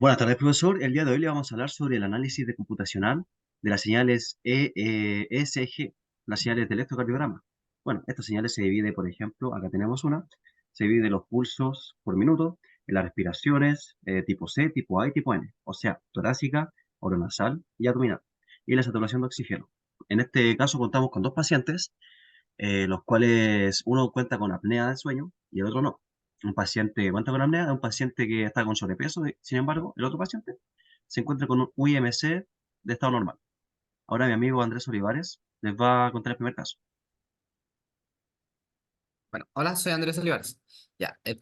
Buenas tardes, profesor. El día de hoy le vamos a hablar sobre el análisis de computacional de las señales ESG, las señales de electrocardiograma. Bueno, estas señales se divide, por ejemplo, acá tenemos una, se divide los pulsos por minuto, en las respiraciones, tipo C, tipo A y tipo N, o sea, torácica, oronasal y abdominal, y la saturación de oxígeno. En este caso contamos con dos pacientes los cuales uno cuenta con apnea del sueño y el otro no. Un paciente cuenta con apnea es un paciente que está con sobrepeso, sin embargo, el otro paciente se encuentra con un IMC de estado normal. Ahora mi amigo Andrés Olivares les va a contar el primer caso. Bueno, hola, soy Andrés Olivares. Ya, el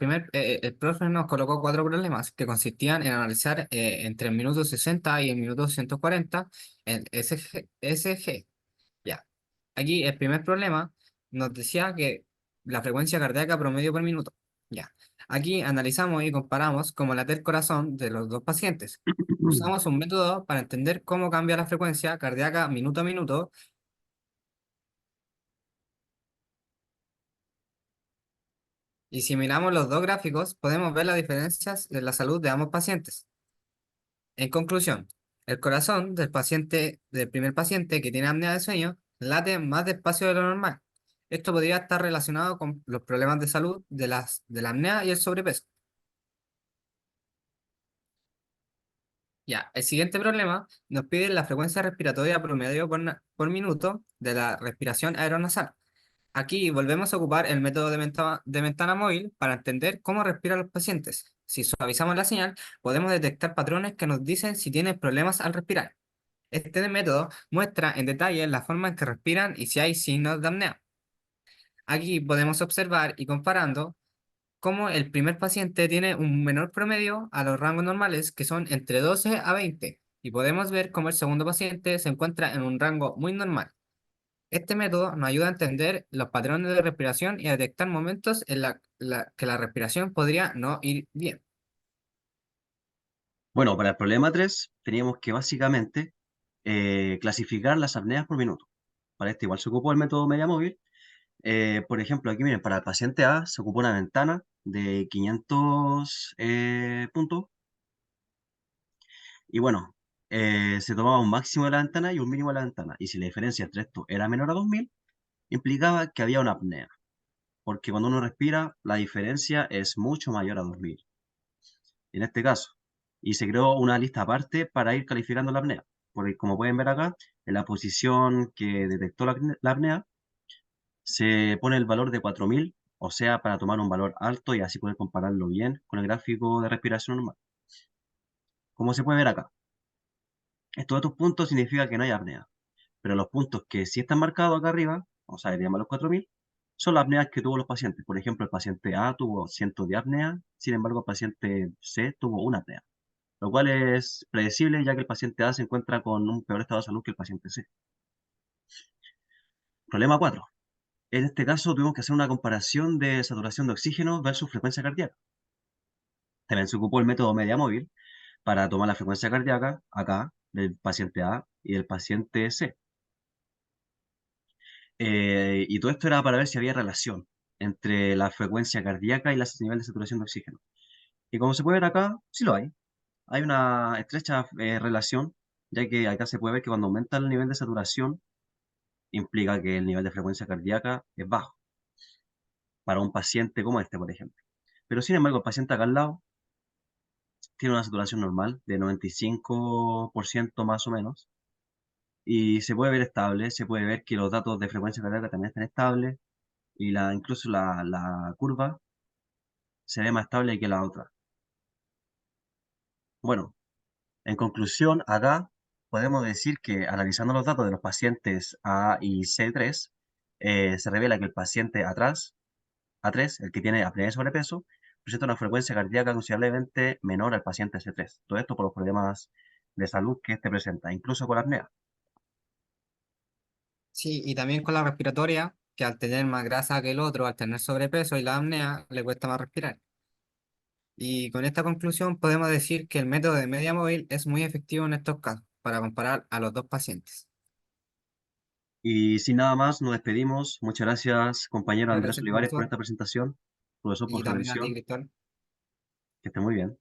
profe nos colocó cuatro problemas que consistían en analizar entre el minuto 60 y el minuto 140 el SG. Ya, aquí el primer problema nos decía que la frecuencia cardíaca promedio por minuto. Ya, aquí analizamos y comparamos cómo late el corazón de los dos pacientes. Usamos un método para entender cómo cambia la frecuencia cardíaca minuto a minuto. Y si miramos los dos gráficos, podemos ver las diferencias en la salud de ambos pacientes. En conclusión, el corazón del primer paciente que tiene apnea de sueño, late más despacio de lo normal. Esto podría estar relacionado con los problemas de salud de la apnea y el sobrepeso. Ya, el siguiente problema nos pide la frecuencia respiratoria promedio por minuto de la respiración aeronasal. Aquí volvemos a ocupar el método de ventana móvil para entender cómo respiran los pacientes. Si suavizamos la señal, podemos detectar patrones que nos dicen si tienen problemas al respirar. Este método muestra en detalle la forma en que respiran y si hay signos de apnea. Aquí podemos observar y comparando cómo el primer paciente tiene un menor promedio a los rangos normales que son entre 12 a 20 y podemos ver cómo el segundo paciente se encuentra en un rango muy normal. Este método nos ayuda a entender los patrones de respiración y a detectar momentos en que la respiración podría no ir bien. Bueno, para el problema 3 teníamos que básicamente clasificar las apneas por minuto. Para este igual se ocupó el método media móvil. Por ejemplo, aquí miren, para el paciente A se ocupó una ventana de 500 puntos. Y bueno, se tomaba un máximo de la ventana y un mínimo de la ventana. Y si la diferencia entre estos era menor a 2000, implicaba que había una apnea. Porque cuando uno respira, la diferencia es mucho mayor a 2000. En este caso. Y se creó una lista aparte para ir calificando la apnea. Porque como pueden ver acá, en la posición que detectó la apnea, se pone el valor de 4000, o sea, para tomar un valor alto y así poder compararlo bien con el gráfico de respiración normal. Como se puede ver acá, estos otros puntos significa que no hay apnea. Pero los puntos que sí están marcados acá arriba, o sea, diríamos los 4000, son las apneas que tuvo los pacientes. Por ejemplo, el paciente A tuvo cientos de apnea, sin embargo, el paciente C tuvo una apnea, lo cual es predecible ya que el paciente A se encuentra con un peor estado de salud que el paciente C. Problema 4. En este caso tuvimos que hacer una comparación de saturación de oxígeno versus frecuencia cardíaca. También se ocupó el método media móvil para tomar la frecuencia cardíaca acá del paciente A y del paciente C. Y todo esto era para ver si había relación entre la frecuencia cardíaca y el nivel de saturación de oxígeno. Y como se puede ver acá, sí lo hay. Hay una estrecha relación, ya que acá se puede ver que cuando aumenta el nivel de saturación, implica que el nivel de frecuencia cardíaca es bajo, para un paciente como este, por ejemplo. Pero sin embargo, el paciente acá al lado tiene una saturación normal de 95% más o menos, y se puede ver estable, se puede ver que los datos de frecuencia cardíaca también están estables, y incluso la curva se ve más estable que la otra. Bueno, en conclusión, acá podemos decir que analizando los datos de los pacientes A y C3, se revela que el paciente atrás, A3, el que tiene apnea de sobrepeso, presenta una frecuencia cardíaca considerablemente menor al paciente C3. Todo esto por los problemas de salud que este presenta, incluso con la apnea. Sí, y también con la respiratoria, que al tener más grasa que el otro, al tener sobrepeso y la apnea, le cuesta más respirar. Y con esta conclusión podemos decir que el método de media móvil es muy efectivo en estos casos, para comparar a los dos pacientes. Y sin nada más, nos despedimos. Muchas gracias, compañero Muchas Andrés gracias, Olivares, por profesor, esta presentación, profesor por y su también a ti, atención. Cristóbal. Que esté muy bien.